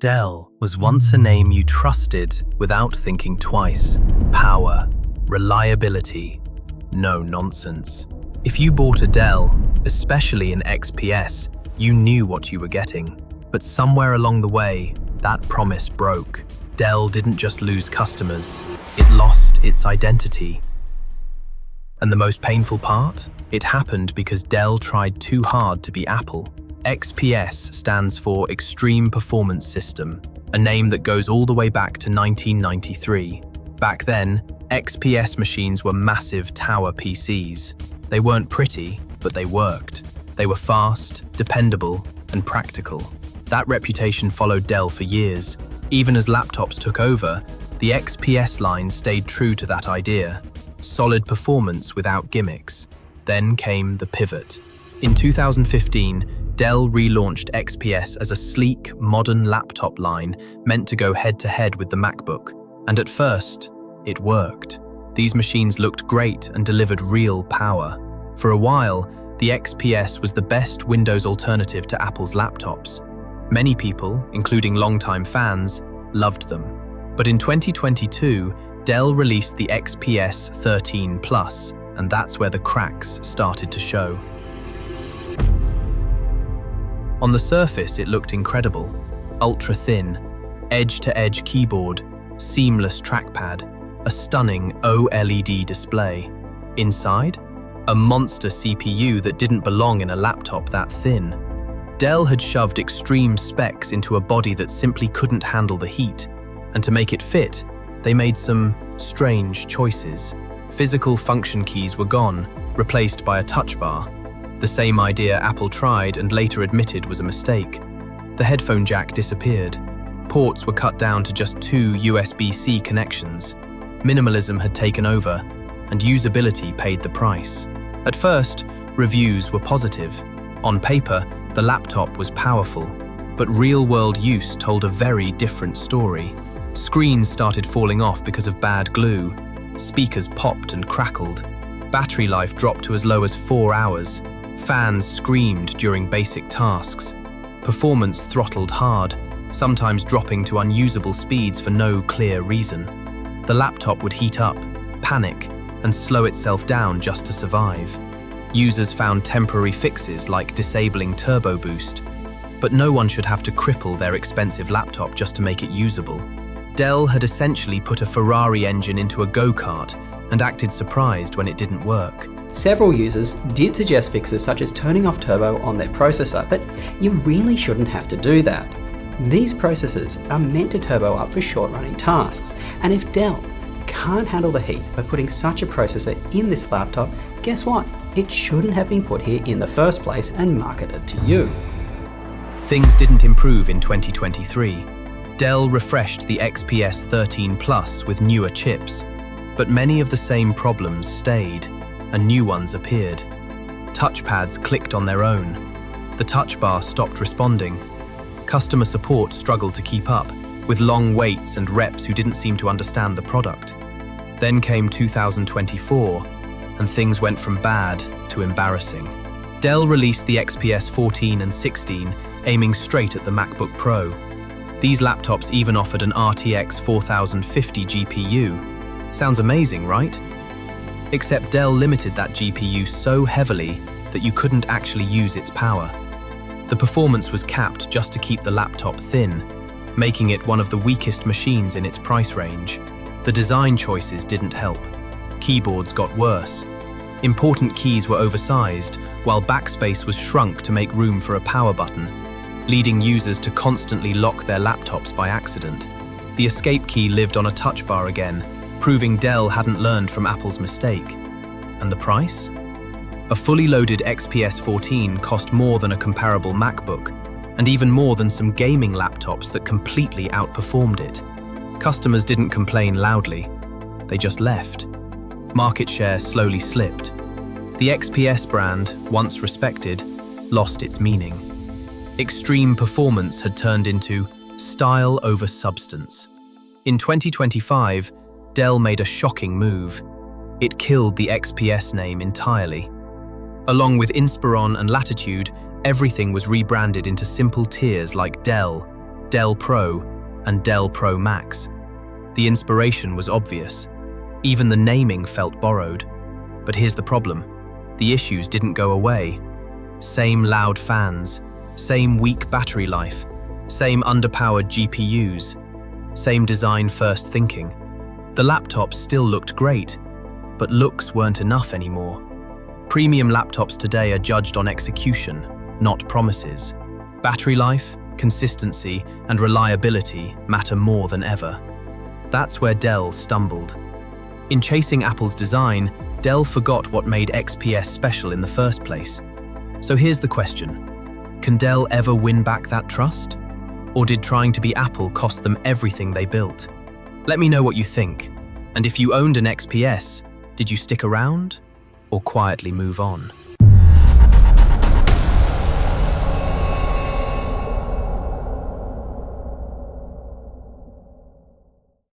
Dell was once a name you trusted without thinking twice. Power, reliability, no nonsense. If you bought a Dell, especially an XPS, you knew what you were getting. But somewhere along the way, that promise broke. Dell didn't just lose customers, it lost its identity. And the most painful part? It happened because Dell tried too hard to be Apple. XPS stands for Extreme Performance System, a name that goes all the way back to 1993. Back then, XPS machines were massive tower PCs. They weren't pretty, but they worked. They were fast, dependable, and practical. That reputation followed Dell for years. Even as laptops took over, the XPS line stayed true to that idea. Solid performance without gimmicks. Then came the pivot. In 2015, Dell relaunched XPS as a sleek, modern laptop line meant to go head-to-head with the MacBook. And at first, it worked. These machines looked great and delivered real power. For a while, the XPS was the best Windows alternative to Apple's laptops. Many people, including longtime fans, loved them. But in 2022, Dell released the XPS 13 Plus, and that's where the cracks started to show. On the surface, it looked incredible. Ultra-thin, edge-to-edge keyboard, seamless trackpad, a stunning OLED display. Inside, a monster CPU that didn't belong in a laptop that thin. Dell had shoved extreme specs into a body that simply couldn't handle the heat. And to make it fit, they made some strange choices. Physical function keys were gone, replaced by a touch bar. The same idea Apple tried and later admitted was a mistake. The headphone jack disappeared. Ports were cut down to just 2 USB-C connections. Minimalism had taken over, and usability paid the price. At first, reviews were positive. On paper, the laptop was powerful, but real-world use told a very different story. Screens started falling off because of bad glue. Speakers popped and crackled. Battery life dropped to as low as 4 hours. Fans screamed during basic tasks. Performance throttled hard, sometimes dropping to unusable speeds for no clear reason. The laptop would heat up, panic, and slow itself down just to survive. Users found temporary fixes like disabling Turbo Boost. But no one should have to cripple their expensive laptop just to make it usable. Dell had essentially put a Ferrari engine into a go-kart and acted surprised when it didn't work. Several users did suggest fixes such as turning off turbo on their processor, but you really shouldn't have to do that. These processors are meant to turbo up for short-running tasks, and if Dell can't handle the heat by putting such a processor in this laptop, guess what? It shouldn't have been put here in the first place and marketed to you. Things didn't improve in 2023. Dell refreshed the XPS 13 Plus with newer chips, but many of the same problems stayed, and new ones appeared. Touchpads clicked on their own. The touch bar stopped responding. Customer support struggled to keep up, with long waits and reps who didn't seem to understand the product. Then came 2024, and things went from bad to embarrassing. Dell released the XPS 14 and 16, aiming straight at the MacBook Pro. These laptops even offered an RTX 4050 GPU. Sounds amazing, right? Except Dell limited that GPU so heavily that you couldn't actually use its power. The performance was capped just to keep the laptop thin, making it one of the weakest machines in its price range. The design choices didn't help. Keyboards got worse. Important keys were oversized, while backspace was shrunk to make room for a power button, leading users to constantly lock their laptops by accident. The escape key lived on a touch bar again, proving Dell hadn't learned from Apple's mistake. And the price? A fully loaded XPS 14 cost more than a comparable MacBook, and even more than some gaming laptops that completely outperformed it. Customers didn't complain loudly, they just left. Market share slowly slipped. The XPS brand, once respected, lost its meaning. Extreme performance had turned into style over substance. In 2025, Dell made a shocking move. It killed the XPS name entirely. Along with Inspiron and Latitude, everything was rebranded into simple tiers like Dell, Dell Pro and Dell Pro Max. The inspiration was obvious. Even the naming felt borrowed. But here's the problem. The issues didn't go away. Same loud fans, same weak battery life, same underpowered GPUs, same design-first thinking. The laptops still looked great, but looks weren't enough anymore. Premium laptops today are judged on execution, not promises. Battery life, consistency, and reliability matter more than ever. That's where Dell stumbled. In chasing Apple's design, Dell forgot what made XPS special in the first place. So here's the question. Can Dell ever win back that trust? Or did trying to be Apple cost them everything they built? Let me know what you think. And if you owned an XPS, did you stick around or quietly move on?